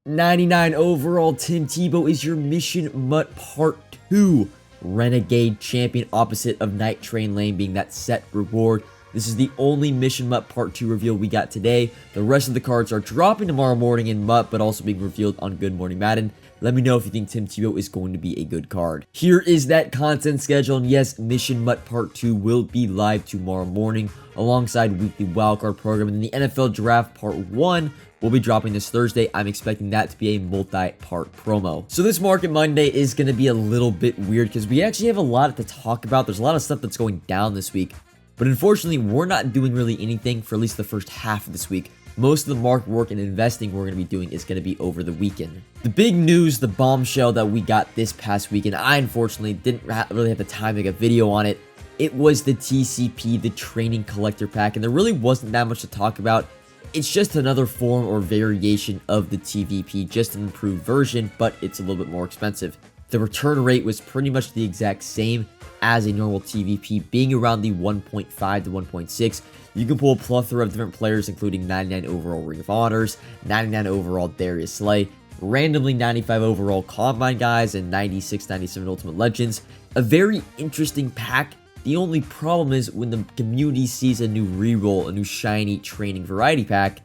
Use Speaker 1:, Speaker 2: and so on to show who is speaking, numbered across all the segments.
Speaker 1: 99 overall, Tim Tebow is your Mission Mutt Part 2 Renegade Champion, opposite of Night Train Lane being that set reward. This is the only Mission Mutt Part 2 reveal we got today. The rest of the cards are dropping tomorrow morning in Mutt, but also being revealed on Good Morning Madden. Let me know if you think Tim Tebow is going to be a good card. Here is that content schedule, and yes, Mission Mutt Part 2 will be live tomorrow morning alongside weekly wildcard program, and then the NFL Draft Part 1 will be dropping this Thursday. I'm expecting that to be a multi-part promo. So this Market Monday is going to be a little bit weird because we actually have a lot to talk about. There's a lot of stuff that's going down this week, but unfortunately, we're not doing really anything for at least the first half of this week. Most of the market work and investing we're going to be doing is going to be over the weekend. The big news, the bombshell that we got this past weekend, I unfortunately didn't really have the time to make a video on it. It was the TCP, the Training Collector Pack, and there really wasn't that much to talk about. It's just another form or variation of the TVP, just an improved version, but it's a little bit more expensive. The return rate was pretty much the exact same as a normal TVP, being around the 1.5 to 1.6. You can pull a plethora of different players, including 99 overall Ring of Honors, 99 overall Darius Slay, randomly 95 overall Combine guys, and 96, 97 Ultimate Legends. A very interesting pack. The only problem is when the community sees a new reroll, a new shiny training variety pack,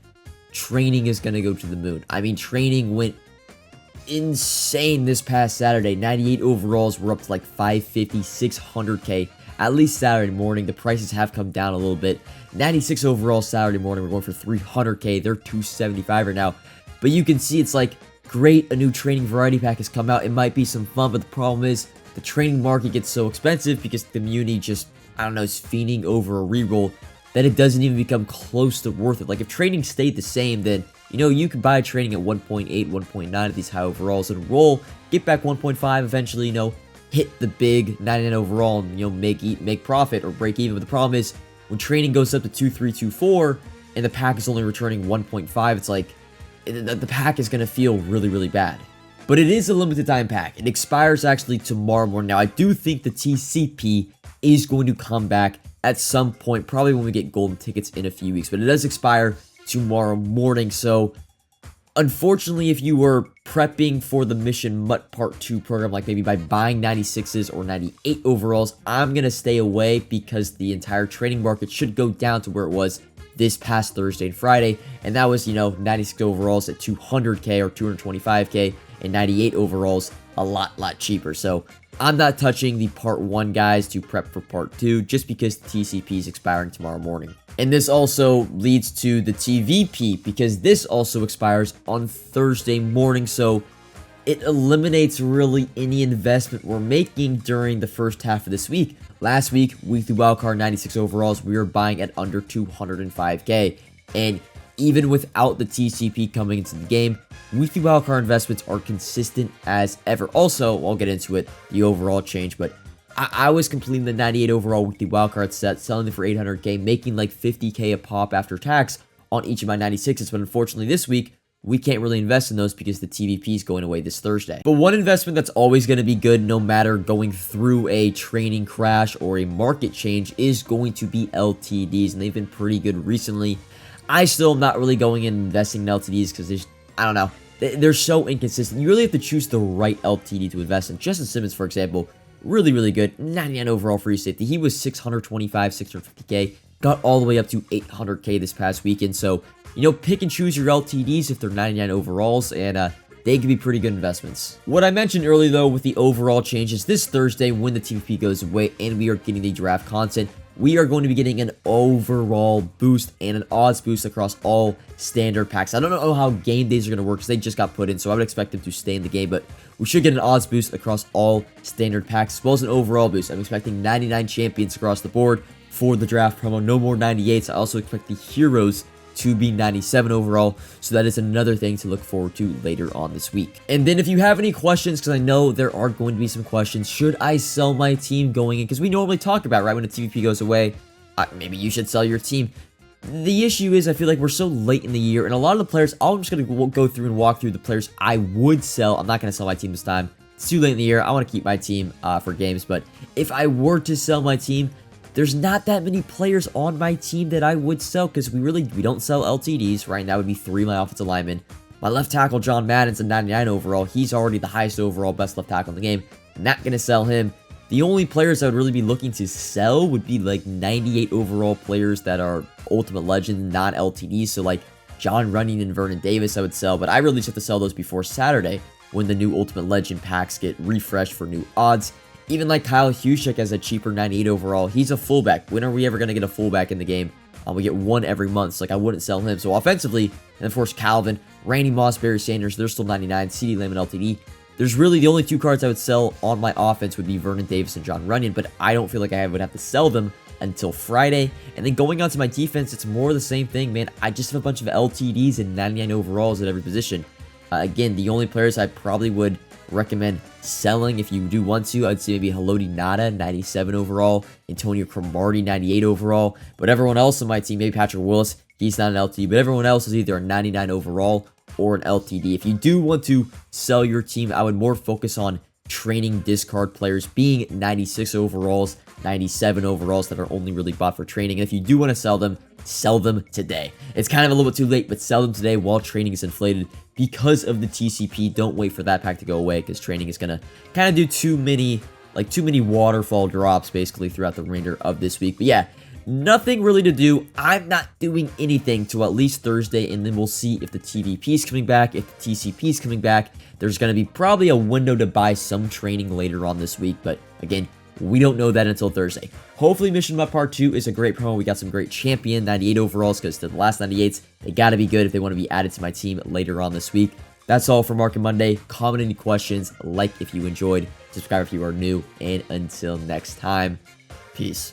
Speaker 1: training is going to go to the moon. I mean, training went insane this past Saturday. 98 overalls were up to like 550, 600k. At least Saturday morning. The prices have come down a little bit. 96 overall Saturday morning, we're going for 300k. They're 275 right now. But you can see it's like, great, a new training variety pack has come out. It might be some fun, but the problem is the training market gets so expensive because the community just, I don't know, is fiending over a reroll that it doesn't even become close to worth it. Like if training stayed the same, then, you know, you could buy training at 1.8, 1.9 at these high overalls and roll, get back 1.5, eventually, you know, hit the big 99 overall and, you know, make profit or break even. But the problem is when training goes up to 2, 3, 2, 4 and the pack is only returning 1.5, it's like the pack is going to feel really, really bad. But it is a limited time pack. It expires actually tomorrow morning. Now, I do think the TCP is going to come back at some point, probably when we get golden tickets in a few weeks, but it does expire tomorrow morning. So unfortunately, if you were prepping for the Mission Mutt Part 2 program, like maybe by buying 96s or 98 overalls, I'm going to stay away because the entire trading market should go down to where it was this past Thursday and Friday. And that was, you know, 96 overalls at 200k or 225k and 98 overalls a lot cheaper. So I'm not touching the Part 1 guys to prep for Part 2 just because the TCP is expiring tomorrow morning. And this also leads to the TVP because this also expires on Thursday morning. So it eliminates really any investment we're making during the first half of this week. Last week, weekly wildcard 96 overalls, we were buying at under 205k. And even without the TCP coming into the game, weekly wildcard investments are consistent as ever. Also, I'll get into it, the overall change, but I was completing the 98 overall weekly wildcard set, selling them for 800k, making like 50k a pop after tax on each of my 96s. But unfortunately, this week, we can't really invest in those because the TVP is going away this Thursday. But one investment that's always going to be good no matter going through a training crash or a market change is going to be LTDs, and they've been pretty good recently. I still am not really going in investing in LTDs because I don't know, they're so inconsistent. You really have to choose the right LTD to invest in. Justin Simmons, for example, really good. 99 overall free safety. He was 625, 650k, got all the way up to 800k this past weekend. So, you know, pick and choose your LTDs if they're 99 overalls, and they can be pretty good investments. What I mentioned earlier, though, with the overall changes, this Thursday when the TVP goes away and we are getting the draft content, we are going to be getting an overall boost and an odds boost across all standard packs. I don't know how game days are going to work because they just got put in, so I would expect them to stay in the game, but we should get an odds boost across all standard packs as well as an overall boost. I'm expecting 99 champions across the board for the draft promo. No more 98s. I also expect the heroes to be 97 overall, so that is another thing to look forward to later on this week. And then if you have any questions, because I know there are going to be some questions, should I sell my team going in? Because we normally talk about, right, when the TVP goes away, maybe you should sell your team. The issue is I feel like we're so late in the year, and a lot of the players, I'm just going to go through and walk through the players I would sell. I'm not going to sell my team this time. It's too late in the year. I want to keep my team for games, but if I were to sell my team, there's not that many players on my team that I would sell because we don't sell LTDs. Right now would be 3 of my offensive linemen. My left tackle, John Madden's a 99 overall. He's already the highest overall best left tackle in the game. Not going to sell him. The only players I would really be looking to sell would be like 98 overall players that are Ultimate Legend, not LTDs. So like John Runyon and Vernon Davis I would sell, but I really just have to sell those before Saturday when the new Ultimate Legend packs get refreshed for new odds. Even like Kyle Juszczyk as a cheaper 98 overall, he's a fullback. When are we ever going to get a fullback in the game? We get one every month, so like I wouldn't sell him. So offensively, and of course Calvin, Randy Moss, Barry Sanders, they're still 99, CeeDee Lamb and LTD. There's really the only two cards I would sell on my offense would be Vernon Davis and John Runyon, but I don't feel like I would have to sell them until Friday. And then going on to my defense, it's more the same thing, man. I just have a bunch of LTDs and 99 overalls at every position. Again, the only players I probably would recommend selling if you do want to, I'd say maybe Haloti Ngata, 97 overall, Antonio Cromartie, 98 overall, but everyone else on my team, maybe Patrick Willis, he's not an LTD, but everyone else is either a 99 overall or an LTD. If you do want to sell your team, I would more focus on training discard players being 96 overalls, 97 overalls that are only really bought for training. And if you do want to sell them today. It's kind of a little bit too late, but sell them today while training is inflated because of the TCP. Don't wait for that pack to go away because training is going to kind of do too many waterfall drops basically throughout the remainder of this week. But yeah, nothing really to do. I'm not doing anything till at least Thursday, and then we'll see if the TVP is coming back, if the TCP is coming back. There's going to be probably a window to buy some training later on this week, but again, we don't know that until Thursday. Hopefully, Mission Mud Part 2 is a great promo. We got some great champion 98 overalls because the last 98s, they got to be good if they want to be added to my team later on this week. That's all for Market Monday. Comment any questions, like if you enjoyed, subscribe if you are new, and until next time, peace.